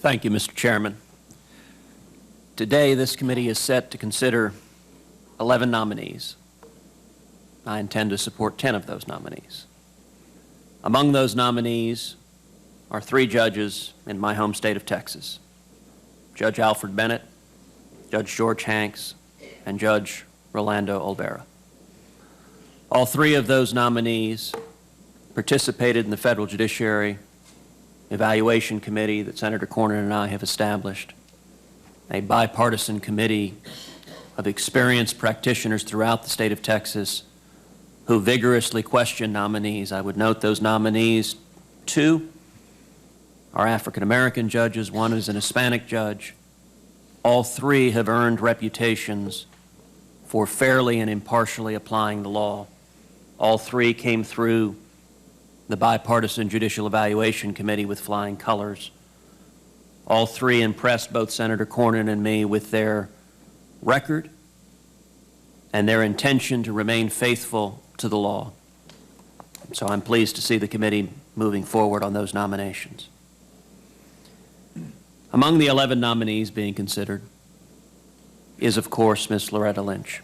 Thank you, Mr. Chairman. Today, this committee is set to consider 11 nominees. I intend to support 10 of those nominees. Among those nominees are 3 judges in my home state of Texas: Judge Alfred Bennett, Judge George Hanks, and Judge Rolando Olvera. All 3 of those nominees participated in the Federal Judiciary Evaluation Committee that Senator Cornyn and I have established, a bipartisan committee of experienced practitioners throughout the state of Texas who vigorously question nominees. I would note those nominees, 2 are African-American judges, 1 is an Hispanic judge. All 3 have earned reputations for fairly and impartially applying the law. All 3 came through the Bipartisan Judicial Evaluation Committee with flying colors. All 3 impressed both Senator Cornyn and me with their record and their intention to remain faithful to the law. So I'm pleased to see the committee moving forward on those nominations. Among the 11 nominees being considered is, of course, Ms. Loretta Lynch.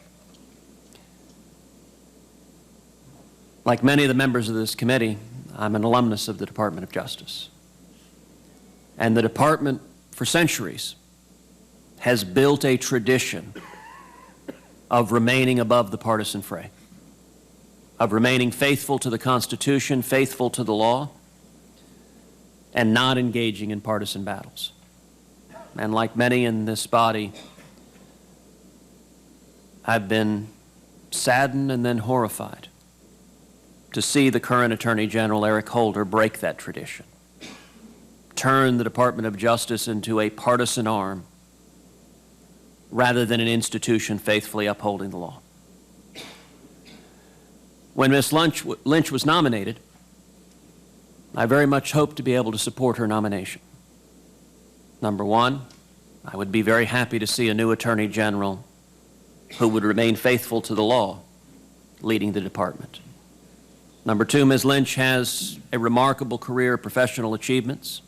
Like many of the members of this committee, I'm an alumnus of the Department of Justice. And the department, for centuries, has built a tradition of remaining above the partisan fray, of remaining faithful to the Constitution, faithful to the law, and not engaging in partisan battles. And like many in this body, I've been saddened and then horrified to see the current Attorney General, Eric Holder, break that tradition, turn the Department of Justice into a partisan arm rather than an institution faithfully upholding the law. When Ms. Lynch was nominated, I very much hoped to be able to support her nomination. Number 1, I would be very happy to see a new Attorney General who would remain faithful to the law leading the department. Number 2, Ms. Lynch has a remarkable career of professional achievements,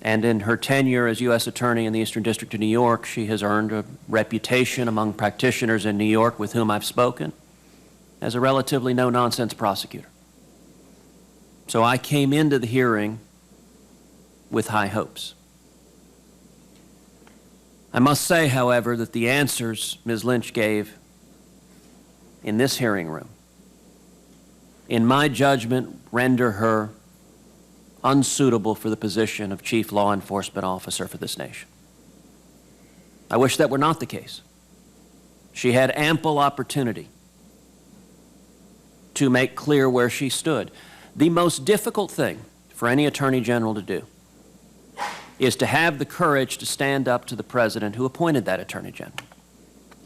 and in her tenure as U.S. Attorney in the Eastern District of New York, she has earned a reputation among practitioners in New York with whom I've spoken as a relatively no-nonsense prosecutor. So I came into the hearing with high hopes. I must say, however, that the answers Ms. Lynch gave in this hearing room, in my judgment, render her unsuitable for the position of Chief Law Enforcement Officer for this nation. I wish that were not the case. She had ample opportunity to make clear where she stood. The most difficult thing for any Attorney General to do is to have the courage to stand up to the President who appointed that Attorney General.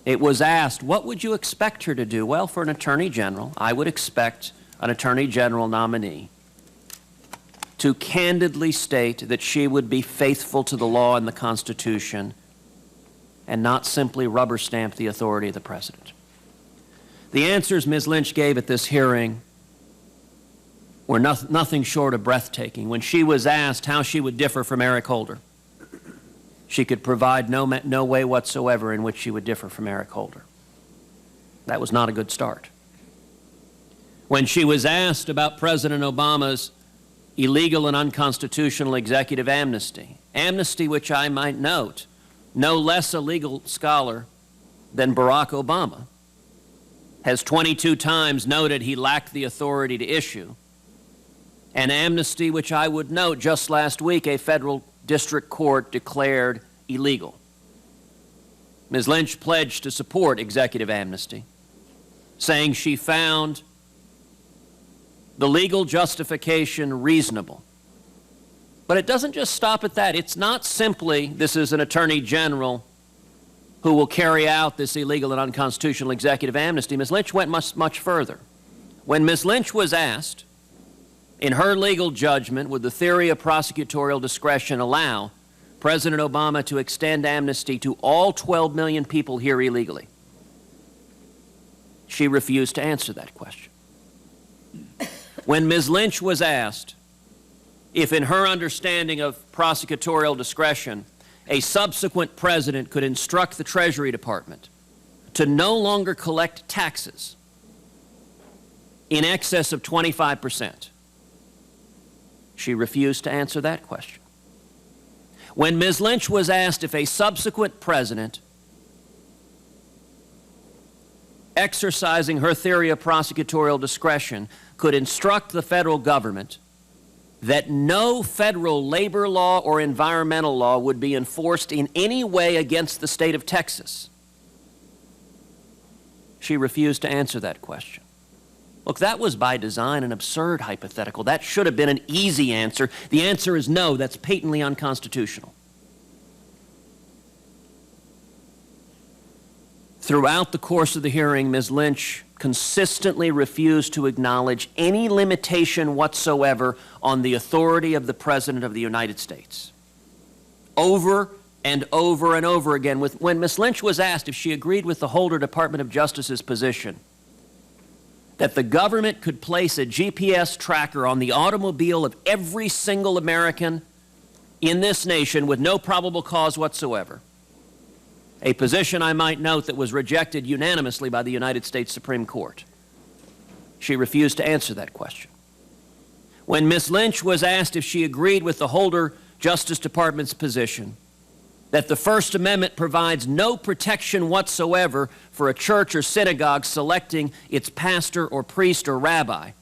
It was asked, what would you expect her to do? Well, for an Attorney General, I would expect an Attorney General nominee to candidly state that she would be faithful to the law and the Constitution and not simply rubber stamp the authority of the President. The answers Ms. Lynch gave at this hearing were nothing short of breathtaking. When she was asked how she would differ from Eric Holder, she could provide no way whatsoever in which she would differ from Eric Holder. That was not a good start. When she was asked about President Obama's illegal and unconstitutional executive amnesty, which I might note, no less a legal scholar than Barack Obama, has 22 times noted he lacked the authority to issue, an amnesty which I would note just last week a federal district court declared illegal. Ms. Lynch pledged to support executive amnesty, saying she found the legal justification reasonable. But it doesn't just stop at that. It's not simply this is an Attorney General who will carry out this illegal and unconstitutional executive amnesty. Ms. Lynch went much further. When Ms. Lynch was asked, in her legal judgment, would the theory of prosecutorial discretion allow President Obama to extend amnesty to all 12 million people here illegally? She refused to answer that question. When Ms. Lynch was asked if in her understanding of prosecutorial discretion, a subsequent president could instruct the Treasury Department to no longer collect taxes in excess of 25%. She refused to answer that question. When Ms. Lynch was asked if a subsequent president exercising her theory of prosecutorial discretion could instruct the federal government that no federal labor law or environmental law would be enforced in any way against the state of Texas, she refused to answer that question. Look, that was by design an absurd hypothetical. That should have been an easy answer. The answer is no, that's patently unconstitutional. Throughout the course of the hearing, Ms. Lynch consistently refused to acknowledge any limitation whatsoever on the authority of the President of the United States. Over and over and over again, when Ms. Lynch was asked if she agreed with the Holder Department of Justice's position that the government could place a GPS tracker on the automobile of every single American in this nation with no probable cause whatsoever, a position, I might note, that was rejected unanimously by the United States Supreme Court. She refused to answer that question. When Ms. Lynch was asked if she agreed with the Holder Justice Department's position that the First Amendment provides no protection whatsoever for a church or synagogue selecting its pastor or priest or rabbi,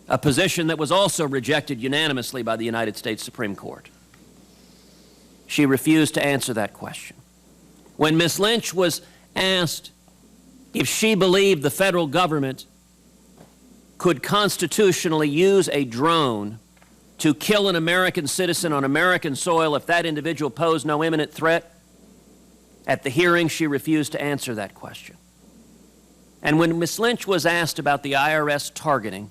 a position that was also rejected unanimously by the United States Supreme Court, she refused to answer that question. When Ms. Lynch was asked if she believed the federal government could constitutionally use a drone to kill an American citizen on American soil if that individual posed no imminent threat, at the hearing she refused to answer that question. And when Ms. Lynch was asked about the IRS targeting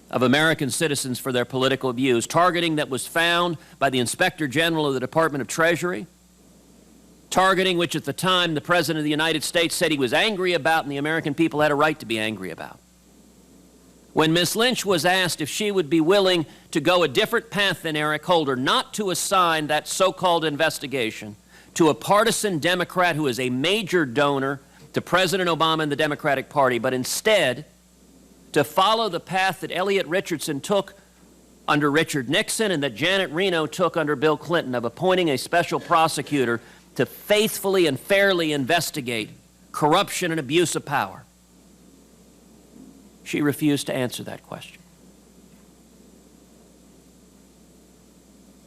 of American citizens for their political views, targeting that was found by the Inspector General of the Department of Treasury, targeting which at the time the President of the United States said he was angry about and the American people had a right to be angry about. When Ms. Lynch was asked if she would be willing to go a different path than Eric Holder, not to assign that so-called investigation to a partisan Democrat who is a major donor to President Obama and the Democratic Party, but instead to follow the path that Elliot Richardson took under Richard Nixon and that Janet Reno took under Bill Clinton, of appointing a special prosecutor to faithfully and fairly investigate corruption and abuse of power, she refused to answer that question.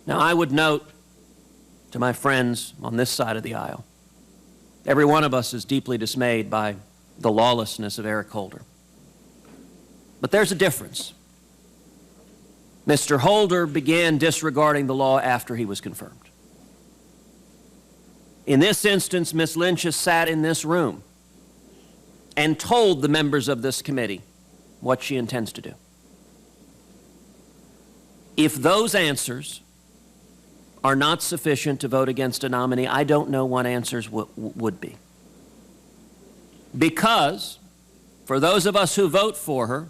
Now, I would note to my friends on this side of the aisle, every one of us is deeply dismayed by the lawlessness of Eric Holder. But there's a difference. Mr. Holder began disregarding the law after he was confirmed. In this instance, Ms. Lynch has sat in this room and told the members of this committee what she intends to do. If those answers are not sufficient to vote against a nominee, I don't know what answers would be. Because for those of us who vote for her,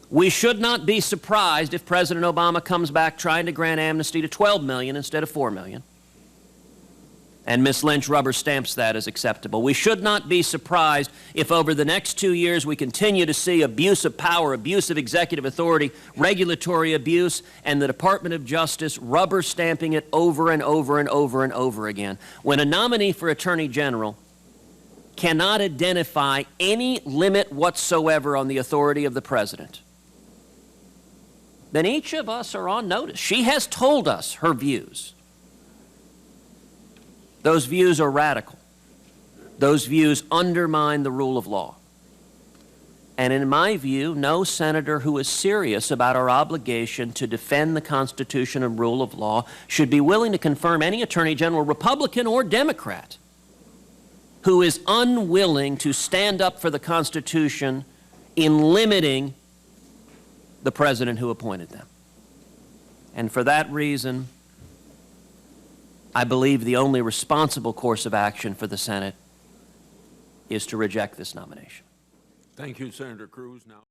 we should not be surprised if President Obama comes back trying to grant amnesty to 12 million instead of 4 million. And Ms. Lynch rubber stamps that as acceptable. We should not be surprised if over the next 2 years we continue to see abuse of power, abuse of executive authority, regulatory abuse, and the Department of Justice rubber stamping it over and over and over and over again. When a nominee for Attorney General cannot identify any limit whatsoever on the authority of the President, then each of us are on notice. She has told us her views. Those views are radical. Those views undermine the rule of law. And in my view, no senator who is serious about our obligation to defend the Constitution and rule of law should be willing to confirm any Attorney General, Republican or Democrat, who is unwilling to stand up for the Constitution in limiting the President who appointed them. And for that reason, I believe the only responsible course of action for the Senate is to reject this nomination. Thank you, Senator Cruz. Now